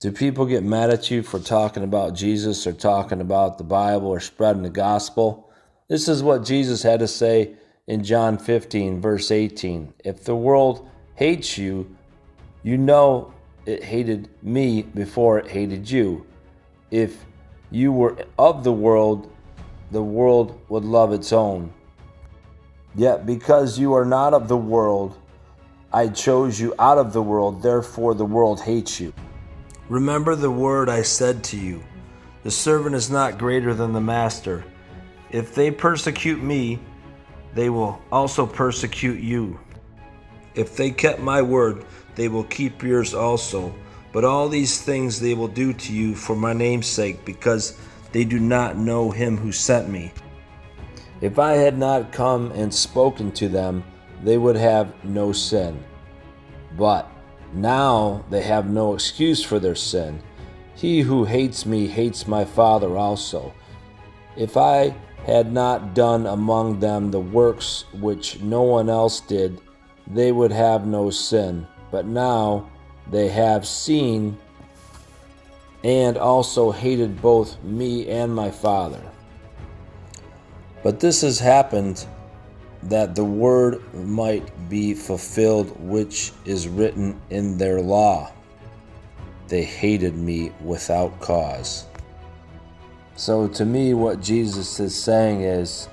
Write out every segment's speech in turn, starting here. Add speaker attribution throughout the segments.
Speaker 1: Do people get mad at you for talking about Jesus or talking about the Bible or spreading the gospel? This is what Jesus had to say in John 15, verse 18. If the world hates you, you know it hated me before it hated you. If you were of the world would love its own. Yet because you are not of the world, I chose you out of the world, therefore the world hates you. Remember the word I said to you, the servant is not greater than the master. If they persecute me, they will also persecute you. If they kept my word, they will keep yours also. But all these things they will do to you for my name's sake, because they do not know him who sent me. If I had not come and spoken to them, they would have no sin. But now they have no excuse for their sin. He who hates me hates my Father also. If I had not done among them the works which no one else did, they would have no sin. But now they have seen and also hated both me and my Father. But this has happened that the word might be fulfilled which is written in their law. They hated me without cause. So to me, what Jesus is saying is,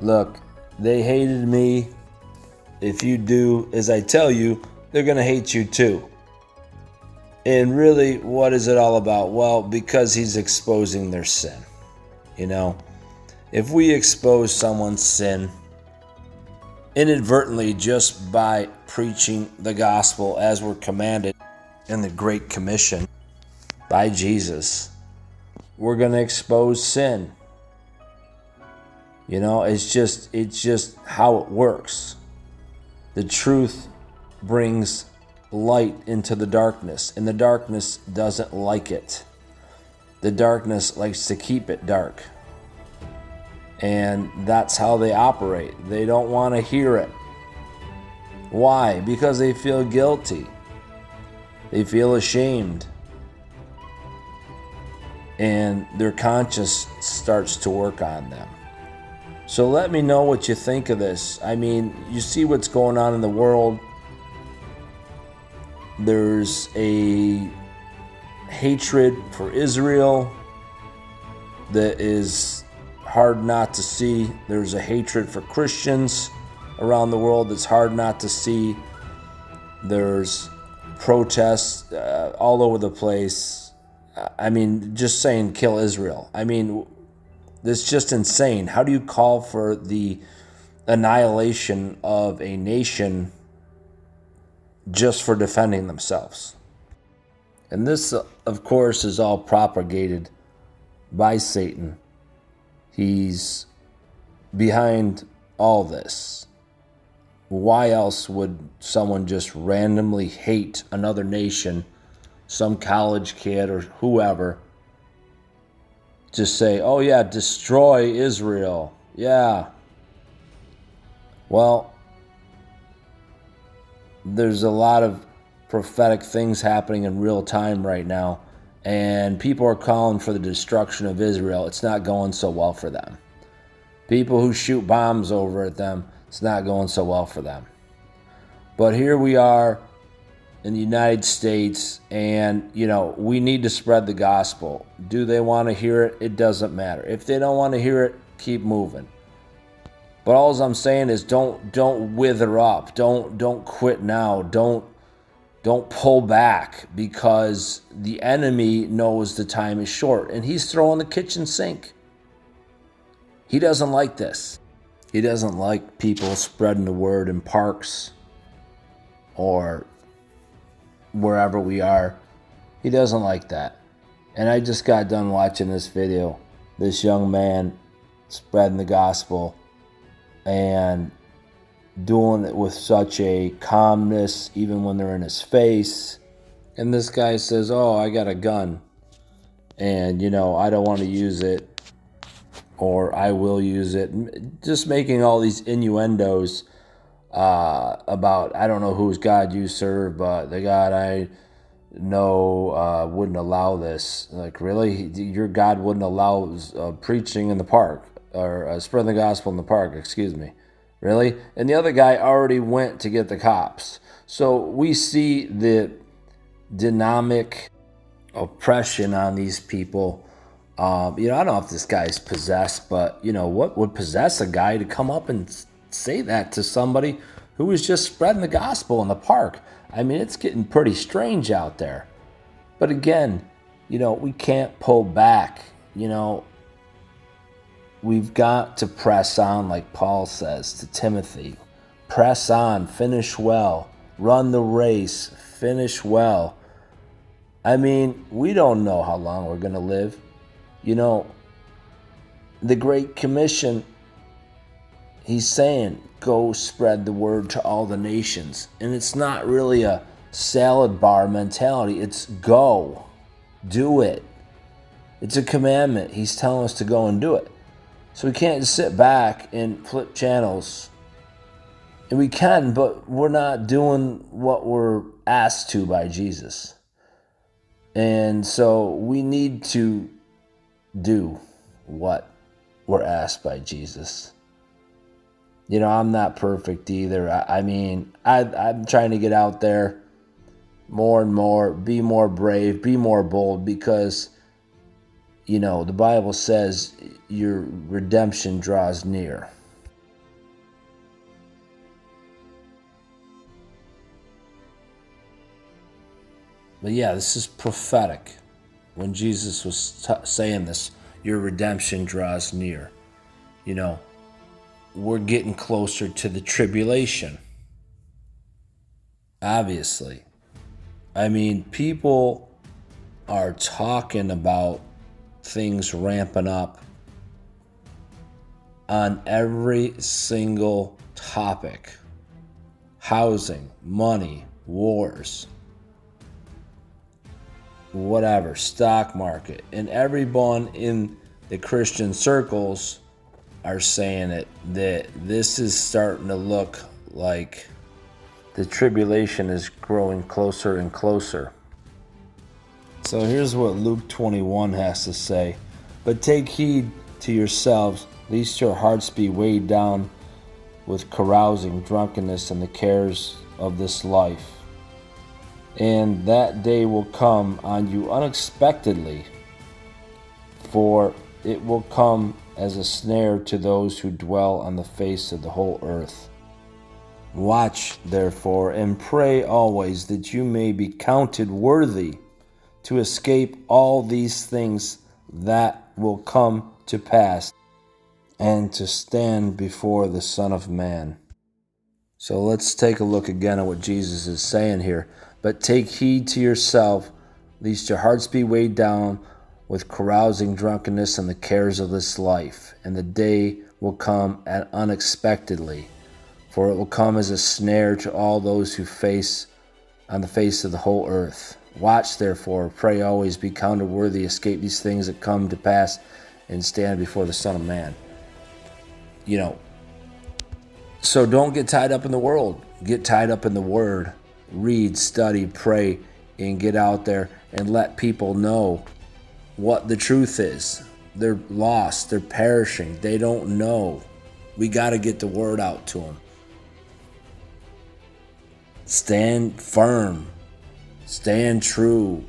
Speaker 1: look, they hated me. If you do as I tell you, they're going to hate you too. And really, what is it all about? Well, because he's exposing their sin. You know, if we expose someone's sin inadvertently just by preaching the gospel as we're commanded in the Great Commission by Jesus, we're going to expose sin. You know, it's just how it works. The truth brings light into the darkness, and the darkness doesn't like it. The darkness likes to keep it dark. And that's how they operate. They don't want to hear it. Why? Because they feel guilty. They feel ashamed. And their conscience starts to work on them. So let me know what you think of this. I mean, you see what's going on in the world. There's a hatred for Israel that is hard not to see. There's a hatred for Christians around the world that's hard not to see. There's protests all over the place. I mean, just saying kill Israel. I mean, it's just insane. How do you call for the annihilation of a nation just for defending themselves? And this, of course, is all propagated by Satan. He's behind all this. Why else would someone just randomly hate another nation, some college kid or whoever, just say, oh yeah, destroy Israel? Yeah. Well, there's a lot of prophetic things happening in real time right now, and people are calling for the destruction of Israel. It's not going so well for them. People who shoot bombs over at them, it's not going so well for them. But here we are in the United States, and, you know, we need to spread the gospel. Do they want to hear it? It doesn't matter. If they don't want to hear it, keep moving. But all I'm saying is don't wither up. Don't quit now. Don't pull back, because the enemy knows the time is short, and he's throwing the kitchen sink. He doesn't like this. He doesn't like people spreading the word in parks or wherever we are. He doesn't like that. And I just got done watching this video. This young man spreading the gospel and doing it with such a calmness, even when they're in his face. And this guy says, oh, I got a gun, and, you know, I don't want to use it, or I will use it. Just making all these innuendos about, I don't know whose God you serve, but the God I no, wouldn't allow this. Like, really? Your God wouldn't allow preaching in the park, or spreading the gospel in the park, excuse me. Really? And the other guy already went to get the cops. So we see the dynamic oppression on these people. I don't know if this guy's possessed, but, what would possess a guy to come up and say that to somebody who was just spreading the gospel in the park? I mean, it's getting pretty strange out there. But again, we can't pull back. We've got to press on, like Paul says to Timothy. Press on, finish well, run the race, finish well. I mean, we don't know how long we're going to live. The Great Commission, he's saying, go spread the word to all the nations. And it's not really a salad bar mentality. It's go, do it. It's a commandment. He's telling us to go and do it. So we can't just sit back and flip channels. And we can, but we're not doing what we're asked to by Jesus. And so we need to do what we're asked by Jesus. I'm not perfect either. I'm trying to get out there more and more, be more brave, be more bold, because, the Bible says your redemption draws near. But yeah, this is prophetic. When Jesus was saying this, your redemption draws near. We're getting closer to the tribulation. Obviously. People are talking about things ramping up on every single topic. Housing, money, wars, whatever, stock market. And everyone in the Christian circles are saying that this is starting to look like the tribulation is growing closer and closer. So here's what Luke 21 has to say. But take heed to yourselves, lest your hearts be weighed down with carousing, drunkenness, and the cares of this life. And that day will come on you unexpectedly, for it will come as a snare to those who dwell on the face of the whole earth. Watch, therefore, and pray always that you may be counted worthy to escape all these things that will come to pass, and to stand before the Son of Man. So let's take a look again at what Jesus is saying here. But take heed to yourself, lest your hearts be weighed down with carousing, drunkenness, and the cares of this life. And the day will come unexpectedly, for it will come as a snare to all those who face on the face of the whole earth. Watch, therefore, pray always, be counted worthy, escape these things that come to pass, and stand before the Son of Man. So don't get tied up in the world. Get tied up in the Word. Read, study, pray, and get out there and let people know what the truth is. They're lost. They're perishing. They don't know. We got to get the word out to them. Stand firm. Stand true.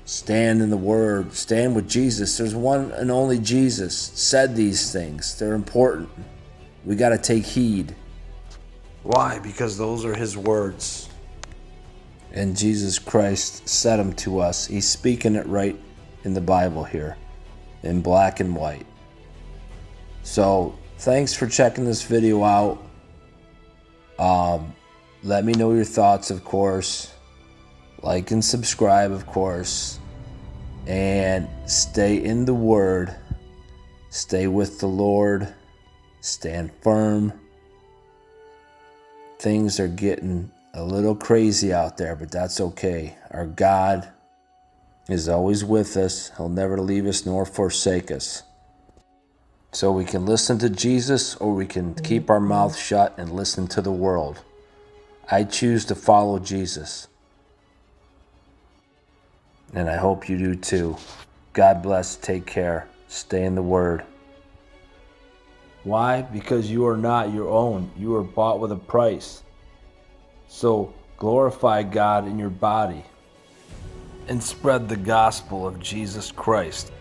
Speaker 1: Stand in the Word. Stand with Jesus. There's one and only Jesus said these things. They're important. We got to take heed. Why? Because those are His words. And Jesus Christ said them to us. He's speaking it right in the Bible here, in black and white. So, thanks for checking this video out. Let me know your thoughts, of course. Like and subscribe, of course. And stay in the Word. Stay with the Lord. Stand firm. Things are getting a little crazy out there, but that's okay. Our God is always with us. He'll never leave us nor forsake us. So we can listen to Jesus, or we can keep our mouth shut and listen to the world. I choose to follow Jesus. And I hope you do too. God bless. Take care. Stay in the Word. Why? Because you are not your own. You are bought with a price. So glorify God in your body and spread the gospel of Jesus Christ.